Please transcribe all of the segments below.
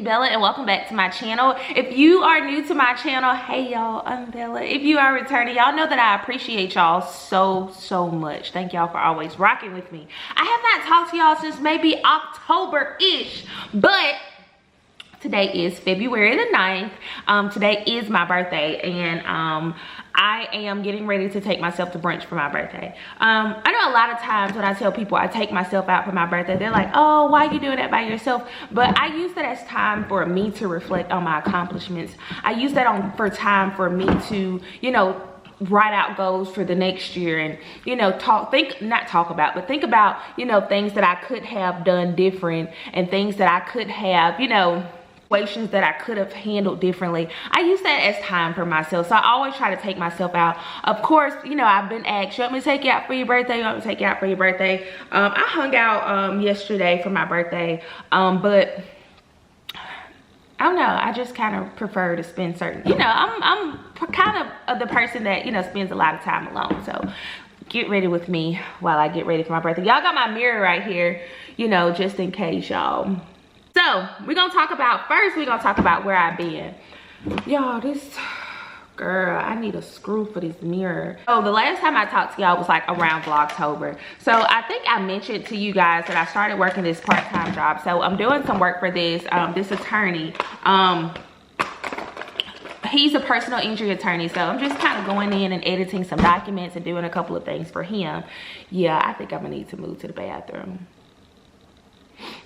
Bella, and welcome back to my channel. If you are new to my channel, hey y'all, I'm Bella. If you are returning, y'all know that I appreciate y'all so much. Thank y'all for always rocking with me. I have not talked to y'all since maybe October-ish, but today is February the 9th. Today is my birthday, and I am getting ready to take myself to brunch for my birthday. I know a lot of times when I tell people I take myself out for my birthday, they're like, oh, why are you doing that by yourself? But I use that as time for me to reflect on my accomplishments. I use that for time for me to, you know, write out goals for the next year, and you know, think about, you know, things that I could have done different, and things that I could have, you know, situations that I could have handled differently. I use that as time for myself. So I always try to take myself out. Of course, you know, I've been asked, you want me to take you out for your birthday? You want me to take you out for your birthday? I hung out yesterday for my birthday, but I don't know, I just kind of prefer to spend certain, you know, I'm kind of the person that, you know, spends a lot of time alone. So get ready with me while I get ready for my birthday. Y'all got my mirror right here, you know, just in case, y'all. So we're gonna talk about where I've been. Y'all, this girl, I need a screw for this mirror. So the last time I talked to y'all was like around Vlogtober. So I think I mentioned to you guys that I started working this part-time job. So I'm doing some work for this attorney. He's a personal injury attorney, so I'm just kind of going in and editing some documents and doing a couple of things for him. Yeah, I think I'm gonna need to move to the bathroom.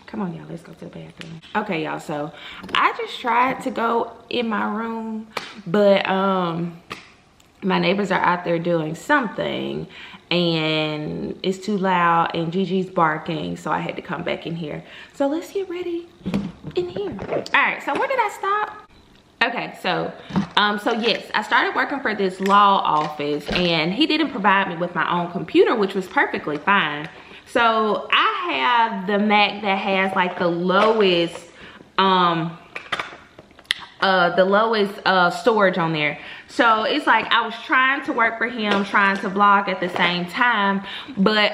Come on, y'all, let's go to the bathroom. Okay, y'all, so I just tried to go in my room, but my neighbors are out there doing something, and it's too loud, and Gigi's barking, so I had to come back in here. So let's get ready in here. All right, so where did I stop? Okay, so yes, I started working for this law office, and he didn't provide me with my own computer, which was perfectly fine. So I have the Mac that has like the lowest storage on there. So it's like I was trying to work for him, trying to vlog at the same time, but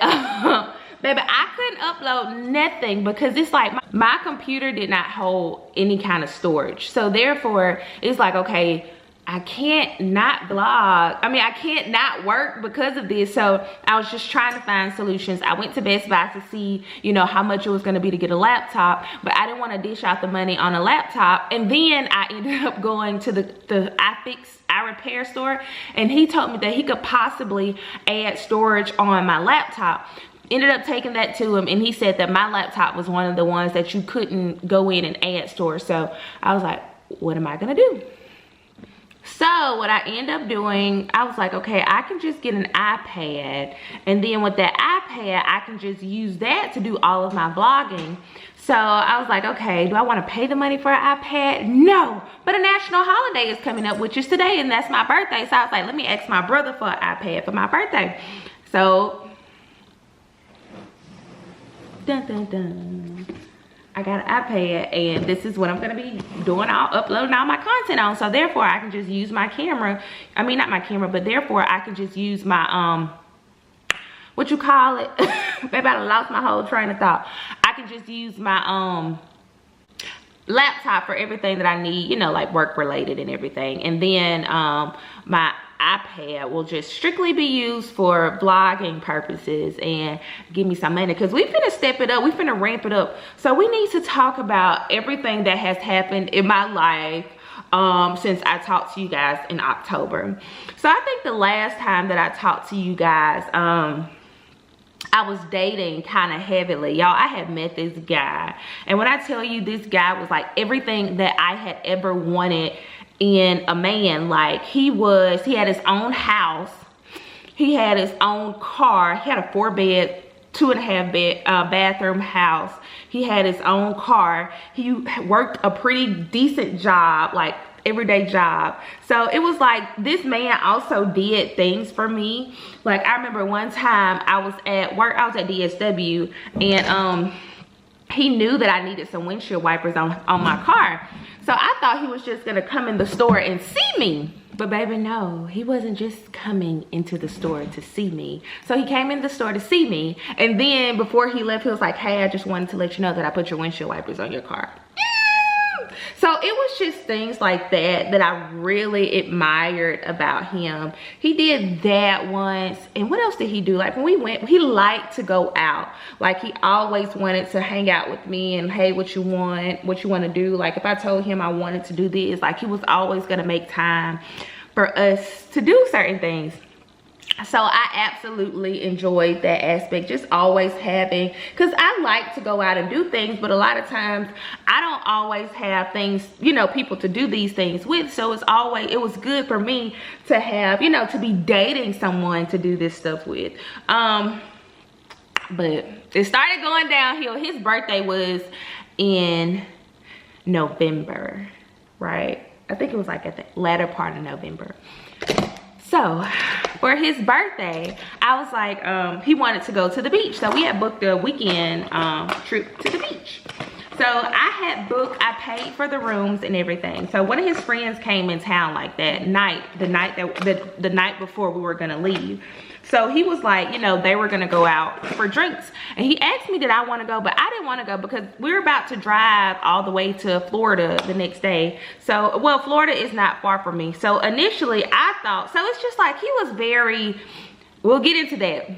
baby, I couldn't upload nothing because it's like my computer did not hold any kind of storage. So therefore, it's like, okay, I can't not vlog. I mean, I can't not work because of this. So I was just trying to find solutions. I went to Best Buy to see, you know, how much it was gonna be to get a laptop, but I didn't want to dish out the money on a laptop. And then I ended up going to the iRepair store, and he told me that he could possibly add storage on my laptop. Ended up taking that to him, and he said that my laptop was one of the ones that you couldn't go in and add storage. So I was like, what am I gonna do? So what I end up doing, I was like, okay, I can just get an iPad, and then with that iPad, I can just use that to do all of my vlogging. So I was like, okay, do I want to pay the money for an iPad? No, but a national holiday is coming up, which is today, and that's my birthday. So I was like, let me ask my brother for an iPad for my birthday. So, dun dun dun, I got an iPad, and this is what I'm gonna be doing, uploading all my content on. So therefore I can just use my camera. I mean, not my camera, but therefore I can just use my what you call it? Baby, I lost my whole train of thought. I can just use my laptop for everything that I need, you know, like work related and everything. And then my iPad will just strictly be used for vlogging purposes and give me some money, because we finna step it up, we finna ramp it up. So we need to talk about everything that has happened in my life since I talked to you guys in October. So I think the last time that I talked to you guys, I was dating kind of heavily. Y'all, I had met this guy, and when I tell you, this guy was like everything that I had ever wanted in a man. Like he had his own house, he had his own car, he had a 4-bed, 2.5-bed bathroom house, he had his own car, he worked a pretty decent job, like everyday job. So it was like this man also did things for me. Like I remember one time I was at work, I was at DSW, and he knew that I needed some windshield wipers on my car. So I thought he was just gonna come in the store and see me. But baby, no, he wasn't just coming into the store to see me. So he came in the store to see me, and then before he left, he was like, hey, I just wanted to let you know that I put your windshield wipers on your car. So it was just things like that that I really admired about him. He did that once. And what else did he do? Like when we went, he liked to go out. Like he always wanted to hang out with me and, hey, what you want to do? Like if I told him I wanted to do this, like he was always gonna make time for us to do certain things. So I absolutely enjoyed that aspect, just always having, because I like to go out and do things, but a lot of times I don't always have things, you know, people to do these things with. So it was good for me to have, you know, to be dating someone to do this stuff with. But it started going downhill. His birthday was in November, right? I think it was like at the latter part of November. So for his birthday, I was like, he wanted to go to the beach. So we had booked a weekend trip to the beach. So I paid for the rooms and everything. So one of his friends came in town like that night, the night before we were gonna leave. So he was like, you know, they were gonna go out for drinks. And he asked me did I wanna go, but I didn't wanna go because we were about to drive all the way to Florida the next day. So, well, Florida is not far from me. So initially I thought, so it's just like he was very, we'll get into that.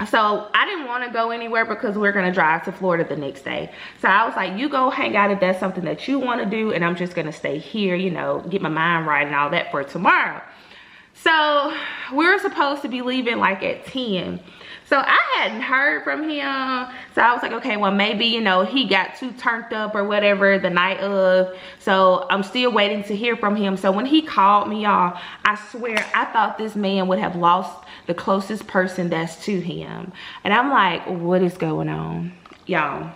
So I didn't want to go anywhere because we're going to drive to Florida the next day. So I was like, you go hang out if that's something that you want to do. And I'm just going to stay here, you know, get my mind right and all that for tomorrow. So we were supposed to be leaving like at 10. So I hadn't heard from him. So I was like, okay, well, maybe, you know, he got too turned up or whatever the night of. So I'm still waiting to hear from him. So when he called me, y'all, I swear, I thought this man would have lost the closest person that's to him. And I'm like, what is going on? Y'all,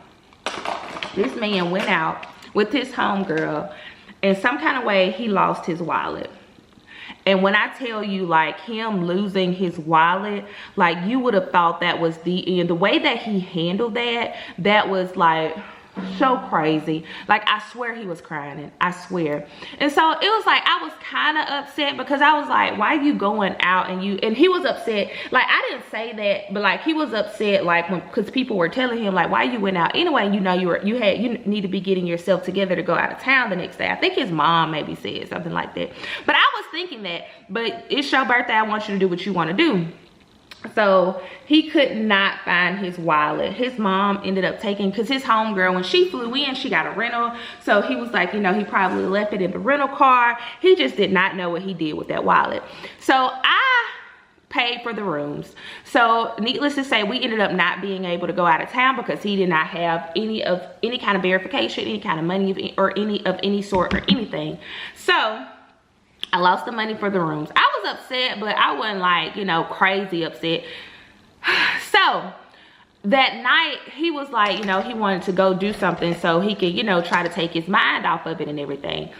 this man went out with his homegirl. In some kind of way, he lost his wallet. And when I tell you, like, him losing his wallet, like, you would have thought that was the end. The way that he handled that was like so crazy. Like, I swear he was crying. I swear. And so it was like, I was kind of upset because I was like, why are you going out? And he was upset. Like, I didn't say that, but like, he was upset, like, because people were telling him, like, why you went out anyway? You know, you need to be getting yourself together to go out of town the next day. I think his mom maybe said something like that. But I was thinking that, but it's your birthday. I want you to do what you want to do. So he could not find his wallet. His mom ended up taking, because his homegirl, when she flew in, she got a rental. So he was like, you know, he probably left it in the rental car. He just did not know what he did with that wallet. So I paid for the rooms. So needless to say, we ended up not being able to go out of town because he did not have any kind of verification, any kind of money or any sort or anything. So I lost the money for the rooms. I was upset, but I wasn't like, you know, crazy upset. So that night he was like, you know, he wanted to go do something so he could, you know, try to take his mind off of it and everything.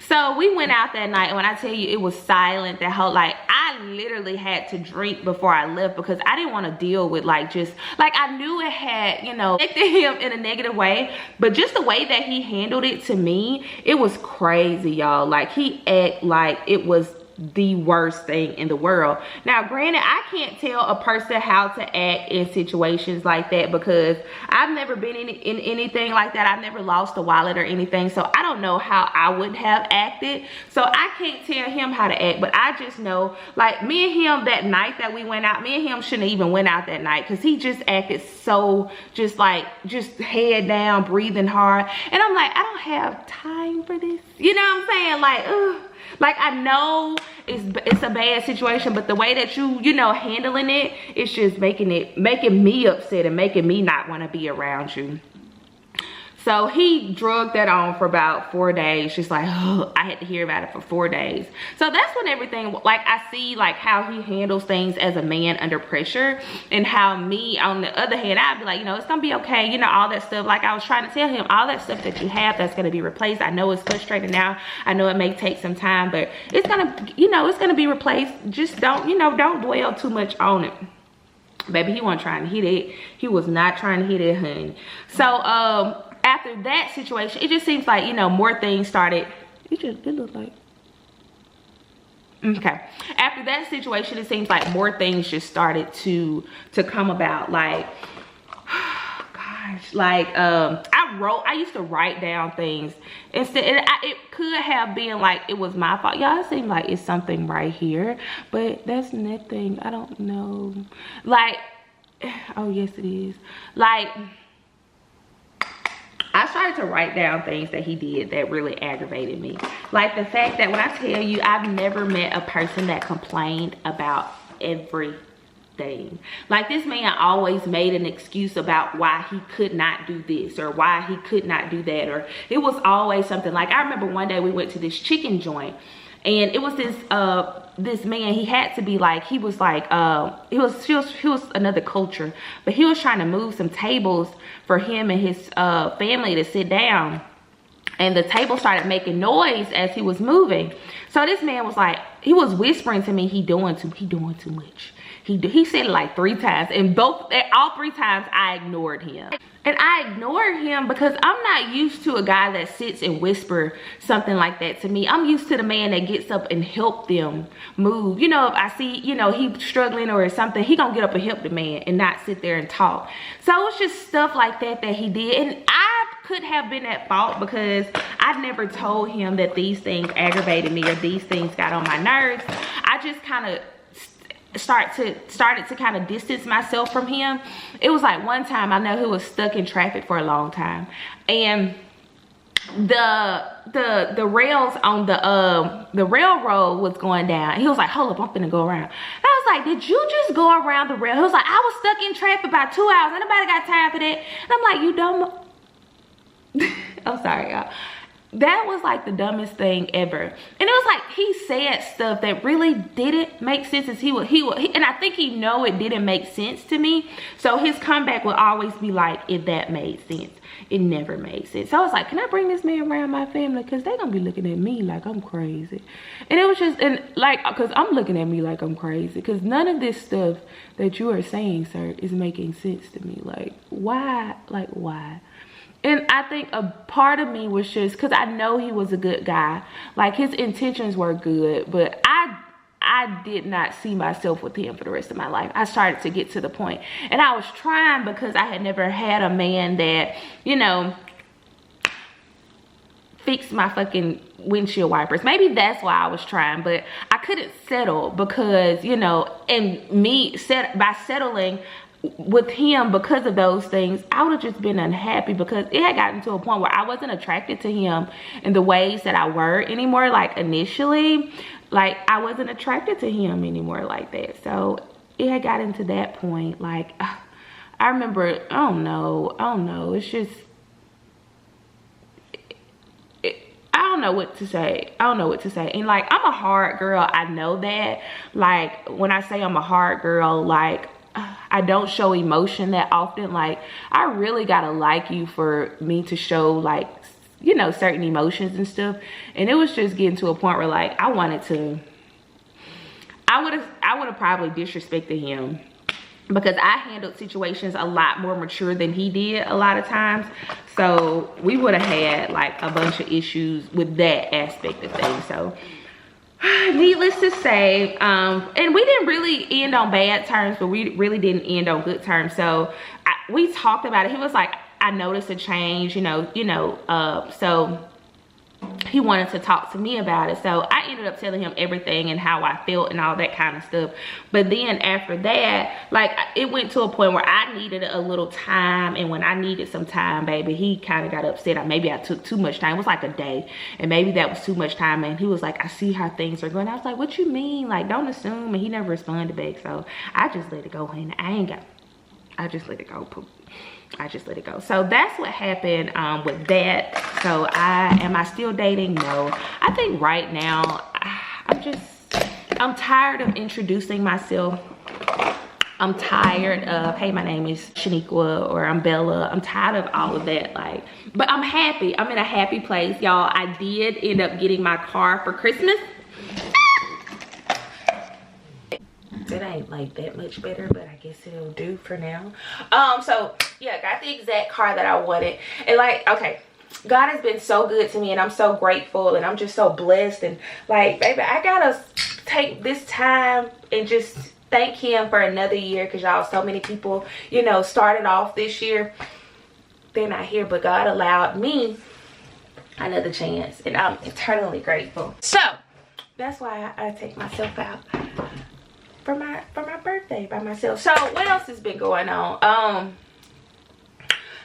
So we went out that night, and when I tell you it was silent, that whole, like, I literally had to drink before I left because I didn't want to deal with, like, just, like, I knew it had, you know, affected him in a negative way, but just the way that he handled it to me, it was crazy, y'all. Like, he acted like it was the worst thing in the world. Now, granted, I can't tell a person how to act in situations like that because I've never been in anything like that. I've never lost a wallet or anything, so I don't know how I would have acted. So I can't tell him how to act, but I just know, like, me and him that night that we went out, me and him shouldn't even went out that night because he just acted so just head down, breathing hard. And I'm like, I don't have time for this. You know what I'm saying? Like, ugh. Like, I know it's a bad situation, but the way that you know, handling it, it's just making me upset and making me not want to be around you. So he drugged that on for about 4 days. Just like, oh, I had to hear about it for 4 days. So that's when everything, like, I see, like, how he handles things as a man under pressure, and how me, on the other hand, I'd be like, you know, it's gonna be okay, you know, all that stuff. Like I was trying to tell him, all that stuff that you have that's gonna be replaced. I know it's frustrating now. I know it may take some time, but it's gonna, you know, it's gonna be replaced. Just don't, you know, don't dwell too much on it. Baby, he wasn't trying to hit it. He was not trying to hit it, honey. So, after that situation, it just seems like, you know, more things started. It looked like. Okay. After that situation, it seems like more things just started to come about. Like, gosh, like, I I used to write down things instead. It could have been like it was my fault. Y'all, it seemed like it's something right here, but that's nothing. I don't know. Like, oh yes it is. Like, I started to write down things that he did that really aggravated me. Like the fact that when I tell you, I've never met a person that complained about everything. Like, this man always made an excuse about why he could not do this or why he could not do that, or it was always something. Like, I remember one day we went to this chicken joint, and it was this man. He had to be like, he was like, he was another culture, but he was trying to move some tables for him and his family to sit down, and the table started making noise as he was moving. So this man was like, he was whispering to me, he doing too much. He said it like 3 times, and all 3 times I ignored him. And I ignored him because I'm not used to a guy that sits and whisper something like that to me. I'm used to the man that gets up and help them move. You know, if I see, you know, he's struggling or something, he gonna get up and help the man and not sit there and talk. So it was just stuff like that he did. And I could have been at fault because I never told him that these things aggravated me or these things got on my nerves. I just kind of started to kind of distance myself from him. It was like one time, I know he was stuck in traffic for a long time, and the rails on the railroad was going down. He was like, hold up, I'm finna go around. And I was like, did you just go around the rail? He was like, I was stuck in traffic about 2 hours. Anybody got time for that? And I'm like, you dumb. I'm sorry, y'all. That was like the dumbest thing ever. And it was like he said stuff that really didn't make sense. As and I think he know it didn't make sense to me. So his comeback would always be like, if that made sense. It never made sense. So I was like, can I bring this man around my family? Because they're gonna be looking at me like I'm crazy. And it was just, and like, because I'm looking at me like I'm crazy. Because none of this stuff that you are saying, sir, is making sense to me. Like, why? Like, why? And I think a part of me was just, because I know he was a good guy. Like, his intentions were good, but I did not see myself with him for the rest of my life. I started to get to the point. And I was trying, because I had never had a man that, you know, fixed my fucking windshield wipers. Maybe that's why I was trying, but I couldn't settle because, you know, and by settling with him because of those things, I would have just been unhappy, because it had gotten to a point where I wasn't attracted to him in the ways that I were anymore. Like, initially, like, I wasn't attracted to him anymore like that. So it had gotten to that point. Like, I remember, I don't know, it's just, I don't know what to say. And like, I'm a hard girl, I know that. Like, when I say I'm a hard girl, like, I don't show emotion that often. Like, I really gotta like you for me to show, like, you know, certain emotions and stuff. And it was just getting to a point where, like, I would have probably disrespected him, because I handled situations a lot more mature than he did a lot of times. So we would have had like a bunch of issues with that aspect of things. So needless to say, and we didn't really end on bad terms, but we really didn't end on good terms. So we talked about it. He was like, I noticed a change, so he wanted to talk to me about it. So I ended up telling him everything and how I felt and all that kind of stuff. But then after that, like, it went to a point where I needed a little time. And when I needed some time, baby, he kind of got upset. Maybe I took too much time. It was like a day, and maybe that was too much time. And he was like, I see how things are going. I was like, what you mean? Like, don't assume. And he never responded back. So I just let it go, and I just let it go. I just let it go. So that's what happened with that. So am I still dating? No. I think right now I'm tired of introducing myself. I'm tired of, hey, my name is Shaniqua, or I'm Bella. I'm tired of all of that. Like, but I'm happy. I'm in a happy place, y'all. I did end up getting my car for Christmas. It ain't like that much better, but I guess it'll do for now. So yeah, got the exact car that I wanted. And like, okay, God has been so good to me, and I'm so grateful, and I'm just so blessed. And like, baby, I gotta take this time and just thank him for another year, because y'all, so many people, you know, started off this year they're not here, but God allowed me another chance, and I'm eternally grateful. So that's why I take myself out for my birthday by myself. So what else has been going on?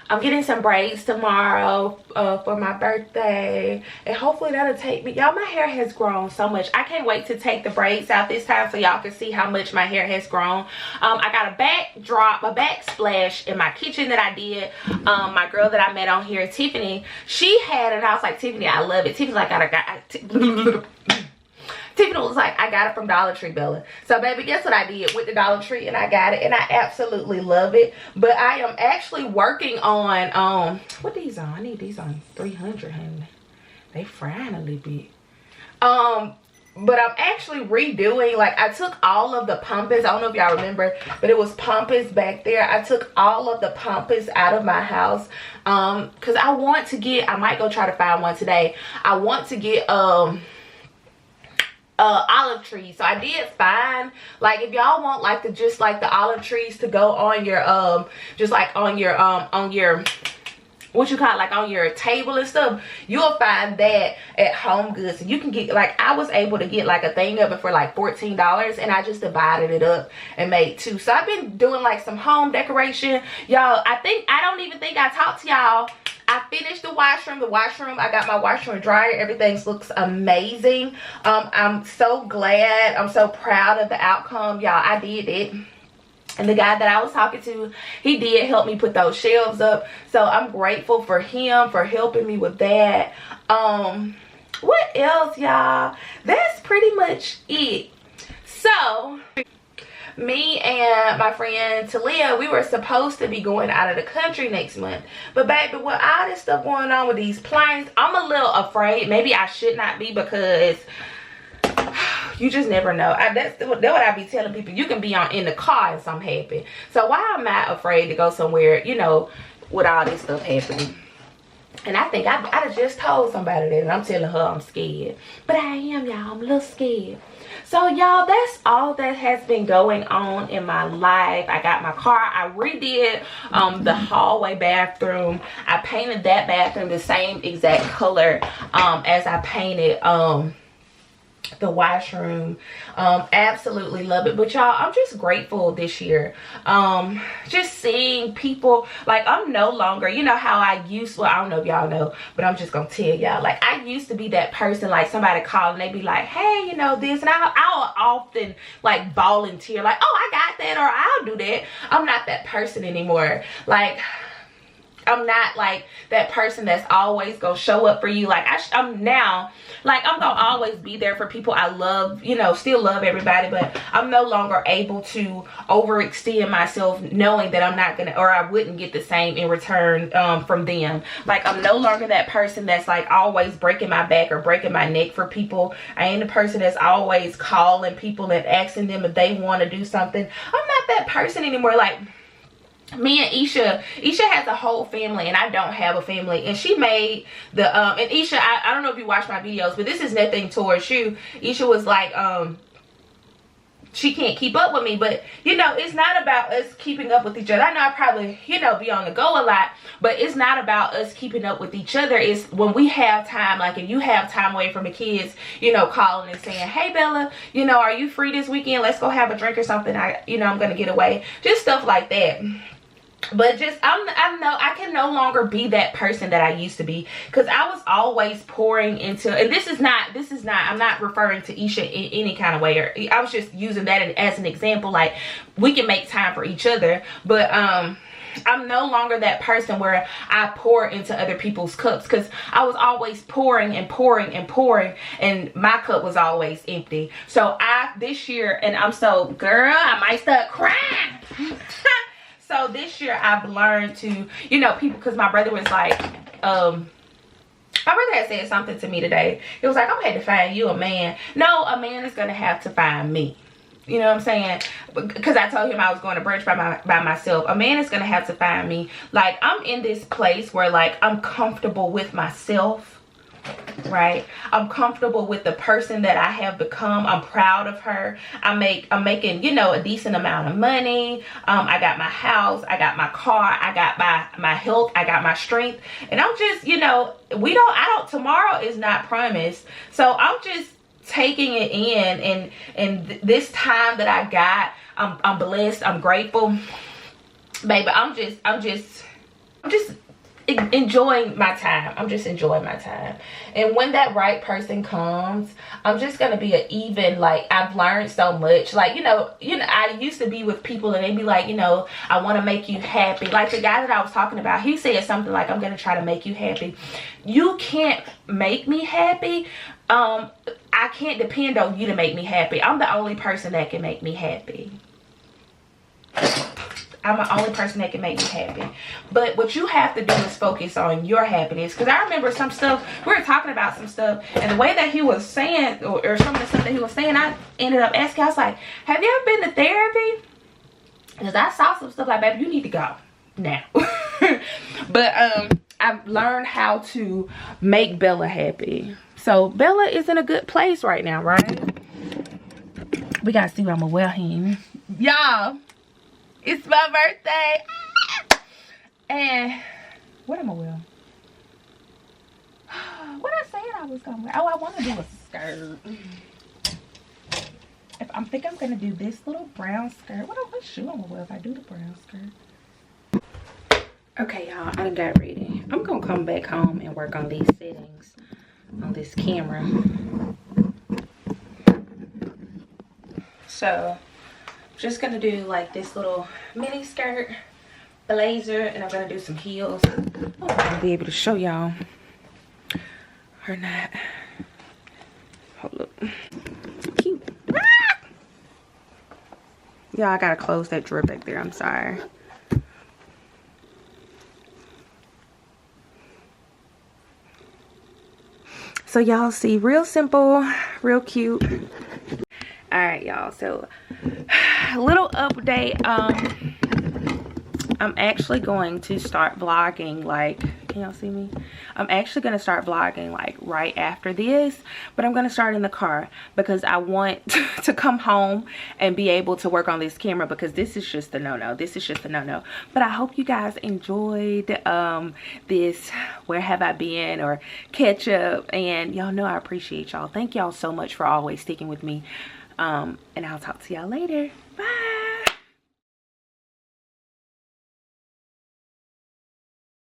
I'm getting some braids tomorrow for my birthday, and hopefully that'll take me. Y'all, my hair has grown so much. I can't wait to take the braids out this time so y'all can see how much my hair has grown. I got a backsplash in my kitchen that I did. My girl that I met on here, Tiffany, she had it, and I was like, Tiffany, I love it. Tiffany's like, Tiffany was like, I got it from Dollar Tree, Bella. So baby, guess what I did with the Dollar Tree, and I got it, and I absolutely love it. But I am actually working on what these on? I need these on 300, honey. They frying a little bit. But I'm actually redoing, like, I took all of the pampas. I don't know if y'all remember, but it was pampas back there. I took all of the pampas out of my house because I want to get, I might go try to find one today. I want to get olive trees. So I did find, like, if y'all want like the just like the olive trees to go on your just like on your what you call it, like on your table and stuff, you'll find that at Home Goods. So you can get, like, I was able to get like a thing of it for like $14, and I just divided it up and made 2. So I've been doing like some home decoration, y'all. I don't even think I talked to y'all. I finished the washroom. I got my washer and dryer. Everything looks amazing. I'm so glad. I'm so proud of the outcome, y'all. I did it. And the guy that I was talking to, he did help me put those shelves up. So I'm grateful for him for helping me with that. What else, y'all? That's pretty much it. So me and my friend Talia, we were supposed to be going out of the country next month. But baby, with all this stuff going on with these planes, I'm a little afraid. Maybe I should not be, because you just never know. That's what I be telling people. You can be in the car and something happen. So why am I afraid to go somewhere, you know, with all this stuff happening? And I think I just told somebody that, and I'm telling her I'm scared. But I am, y'all. I'm a little scared. So y'all, that's all that has been going on in my life. I got my car. I redid the hallway bathroom. I painted that bathroom the same exact color as I painted the washroom. Absolutely love it. But y'all, I'm just grateful this year. Just seeing people, like, I'm no longer, you know how I used, well, I don't know if y'all know, but I'm just gonna tell y'all, like, I used to be that person, like, somebody called and they be like, hey, you know this, and I'll often like volunteer, like, oh, I got that, or I'll do that. I'm not that person anymore. Like, I'm not like that person that's always gonna show up for you. Like, I'm now, like, I'm gonna always be there for people I love, you know, still love everybody, but I'm no longer able to overextend myself knowing that I'm not gonna, or I wouldn't get the same in return from them. Like, I'm no longer that person that's like always breaking my back or breaking my neck for people. I ain't the person that's always calling people and asking them if they want to do something. I'm not that person anymore. Like, me and Isha has a whole family, and I don't have a family. And she made the and Isha, I don't know if you watch my videos, but this is nothing towards you. Isha was like, she can't keep up with me, but you know, it's not about us keeping up with each other. I know I probably, you know, be on the go a lot, but it's not about us keeping up with each other. It's when we have time, like if you have time away from the kids, you know, calling and saying, hey Bella, you know, are you free this weekend? Let's go have a drink or something. I'm gonna get away. Just stuff like that. But just I can no longer be that person that I used to be, because I was always pouring into, and this is not I'm not referring to Isha in any kind of way, or I was just using that as an example. Like, we can make time for each other, but I'm no longer that person where I pour into other people's cups, because I was always pouring and pouring and pouring, and my cup was always empty. So this year, and I'm so, girl, I might start crying. So this year I've learned to, you know, people, because my brother was like, my brother had said something to me today. He was like, I'm going to have to find you a man. No, a man is going to have to find me. You know what I'm saying? Because I told him I was going to brunch by myself. A man is going to have to find me. Like, I'm in this place where, like, I'm comfortable with myself. right? I'm comfortable with the person that I have become. I'm proud of her. I'm making, you know, a decent amount of money. I got my house, I got my car, I got my health, I got my strength, and I'm just, you know, tomorrow is not promised. So I'm just taking it in, and this time that I got, I'm blessed, I'm grateful, baby. I'm just enjoying my time. I'm just enjoying my time. And when that right person comes, I'm just gonna be an even, like, I've learned so much. Like, you know, I used to be with people and they'd be like, you know, I want to make you happy. Like the guy that I was talking about, he said something like, I'm gonna try to make you happy. You can't make me happy. I can't depend on you to make me happy. I'm the only person that can make me happy. I'm the only person that can make me happy. But what you have to do is focus on your happiness. Because I remember some stuff, we were talking about some stuff, and the way that he was saying, or some of the stuff that he was saying, I ended up asking, I was like, have you ever been to therapy? Because I saw some stuff like, baby, you need to go now. But I've learned how to make Bella happy. So Bella is in a good place right now, right? We got to see what I'm going to wear him. Y'all, it's my birthday. And what am I wearing? What I said I was gonna wear. Oh, I want to do a skirt. I think I'm gonna do this little brown skirt. What shoe I'm gonna wear if I do the brown skirt? Okay, y'all, I done got ready. I'm gonna come back home and work on these settings on this camera. So just gonna do like this little mini skirt, blazer, and I'm gonna do some heels. I'm gonna be able to show y'all or not. Hold up. Cute. Ah! Y'all, I gotta close that drawer back there. I'm sorry. So y'all see, real simple, real cute. All right, y'all, so a little update. I'm actually going to start vlogging, like, can y'all see me? I'm actually going to start vlogging like right after this, but I'm going to start in the car because I want to come home and be able to work on this camera, because this is just a no-no. This is just a no-no. But I hope you guys enjoyed this Where Have I Been, or catch up, and y'all know I appreciate y'all. Thank y'all so much for always sticking with me. And I'll talk to y'all later. Bye.